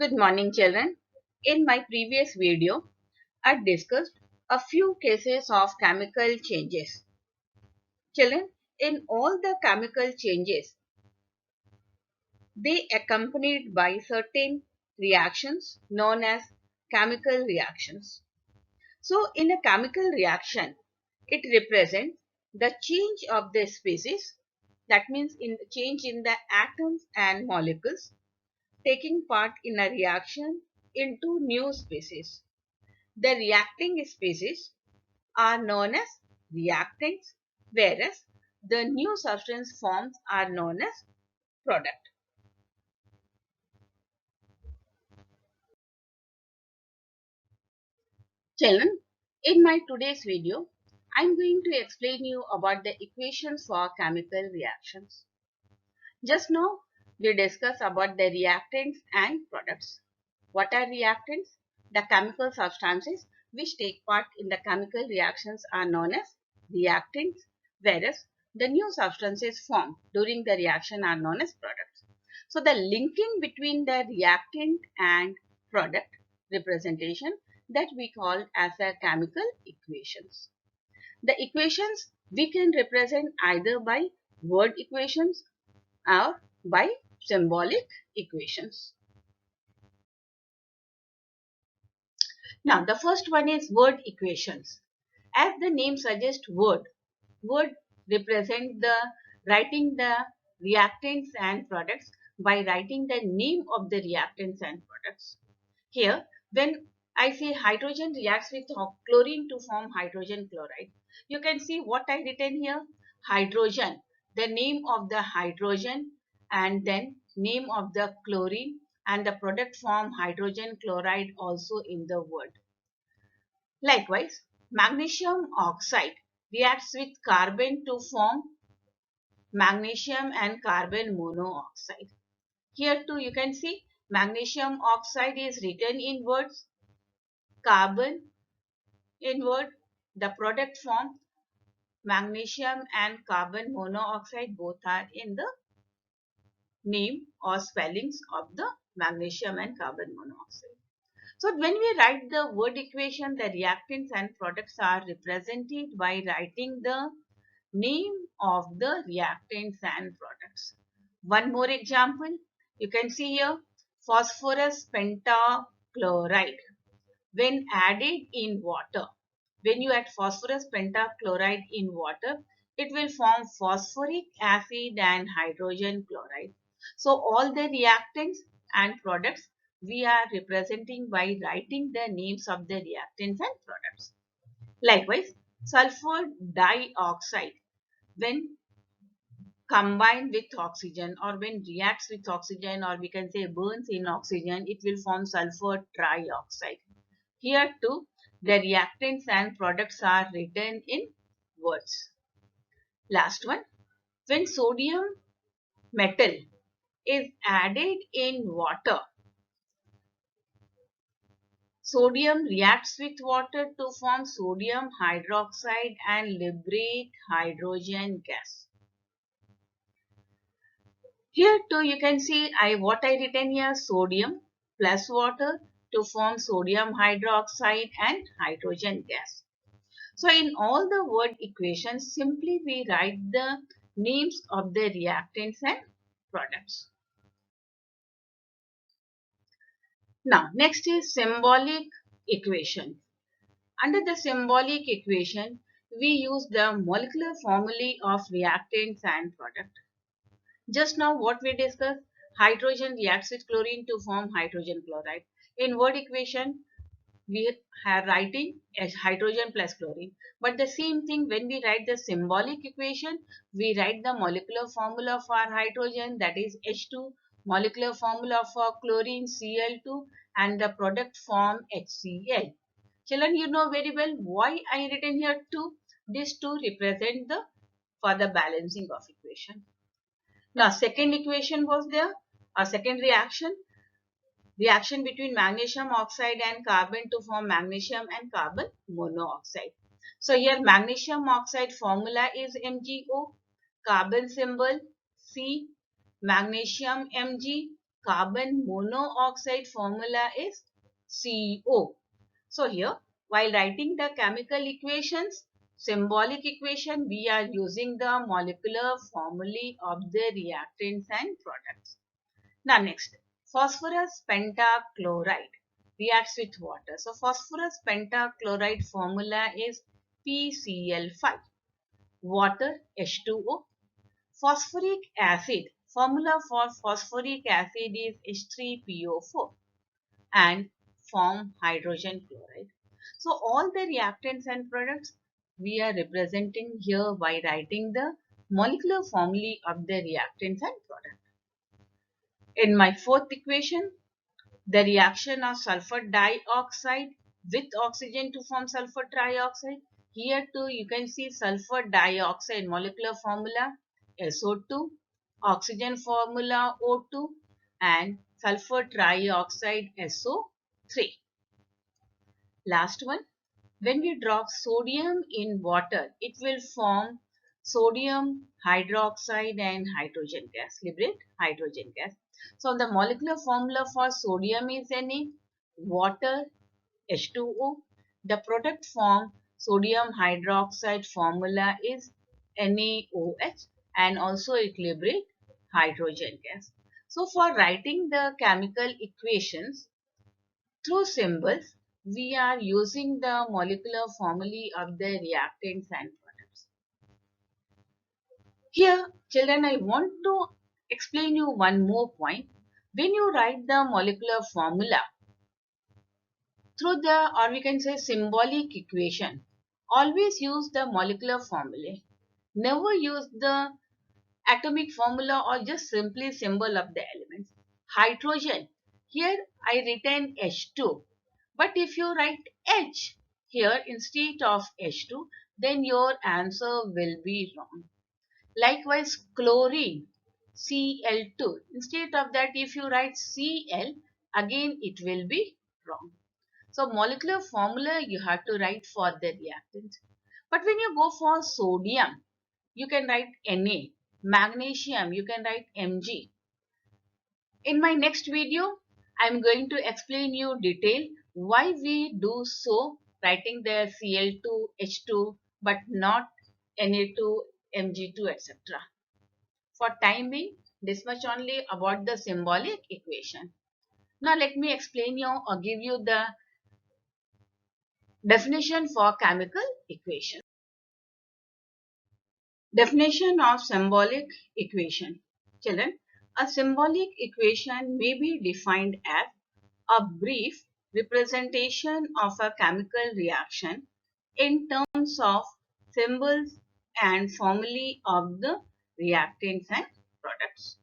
Good morning, children. In my previous video, I discussed a few cases of chemical changes. Children, in all the chemical changes, they accompanied by certain reactions known as chemical reactions. So, in a chemical reaction, it represents the change of the species, that means in change in the atoms and molecules taking part in a reaction into new species. The reacting species are known as reactants, whereas the new substance forms are known as product. Children, in my today's video, I am going to explain you about the equations for chemical reactions. Just now, we discussed about the reactants and products. What are reactants? The chemical substances which take part in the chemical reactions are known as reactants, whereas the new substances formed during the reaction are known as products. So the linking between the reactant and product representation that we call as a chemical equations. The equations we can represent either by word equations or by symbolic equations. Now, the first one is word equations. As the name suggests, word represent the writing the reactants and products by writing the name of the reactants and products. Here, when I say hydrogen reacts with chlorine to form hydrogen chloride, you can see what I written here. Hydrogen, the name of the hydrogen and then name of the chlorine and the product form hydrogen chloride also in the word. Likewise, magnesium oxide reacts with carbon to form magnesium and carbon monoxide. Here too you can see magnesium oxide is written in words, carbon in word, the product form magnesium and carbon monoxide both are in the name or spellings of the magnesium and carbon monoxide. So when we write the word equation, the reactants and products are represented by writing the name of the reactants and products. One more example, you can see here phosphorus pentachloride. When added in water, when you add phosphorus pentachloride in water, it will form phosphoric acid and hydrogen chloride. So all the reactants and products we are representing by writing the names of the reactants and products. Likewise, sulfur dioxide, when combined with oxygen or when reacts with oxygen or we can say burns in oxygen, it will form sulfur trioxide. Here too, the reactants and products are written in words. Last one, when sodium metal is added in water, sodium reacts with water to form sodium hydroxide and liberate hydrogen gas. Here too you can see what I written here, sodium plus water to form sodium hydroxide and hydrogen gas. So in all the word equations, simply we write the names of the reactants and products. Now next is symbolic equation. Under the symbolic equation, we use the molecular formulae of reactants and product. Just now what we discussed, hydrogen reacts with chlorine to form hydrogen chloride. In word equation, we are writing as hydrogen plus chlorine. But the same thing when we write the symbolic equation, we write the molecular formula for hydrogen, that is H2, molecular formula for chlorine Cl2 and the product form HCl. Children, you know very well why I written here 2. These two represent the for the balancing of equation. Now second equation was there, a second reaction between magnesium oxide and carbon to form magnesium and carbon monoxide. So here magnesium oxide formula is MgO, carbon symbol C, magnesium Mg, carbon monoxide formula is CO. So here, while writing the chemical equations, symbolic equation, we are using the molecular formulae of the reactants and products. Now next, phosphorus pentachloride reacts with water. So phosphorus pentachloride formula is PCl5. Water H2O. Phosphoric acid, formula for phosphoric acid is H3PO4 and form hydrogen chloride. So all the reactants and products we are representing here by writing the molecular formulae of the reactants and products. In my fourth equation, the reaction of sulfur dioxide with oxygen to form sulfur trioxide. Here too you can see sulfur dioxide molecular formula SO2, oxygen formula O2 and sulfur trioxide SO3. Last one, when we drop sodium in water, it will form sodium hydroxide and hydrogen gas, liberate hydrogen gas. So the molecular formula for sodium is Na, water H2O. The product form sodium hydroxide formula is NaOH and also it liberate hydrogen gas. So for writing the chemical equations, through symbols, we are using the molecular formulae of the reactants and products. Here, children, I want to explain you one more point. When you write the molecular formula through the, or we can say symbolic equation, always use the molecular formulae. Never use the atomic formula or just simply symbol of the elements. Hydrogen, here I written H2. But if you write H here instead of H2, then your answer will be wrong. Likewise, chlorine, Cl2. Instead of that, if you write Cl, again it will be wrong. So molecular formula you have to write for the reactant. But when you go for sodium, you can write Na. Magnesium, you can write Mg. In my next video, I am going to explain you detail why we do so, writing the Cl2, H2 but not Na2, Mg2 etc. For time being, this much only about the symbolic equation. Now let me explain you or give you the definition for chemical equation. Definition of symbolic equation. Children, a symbolic equation may be defined as a brief representation of a chemical reaction in terms of symbols and formulae of the reactants and products.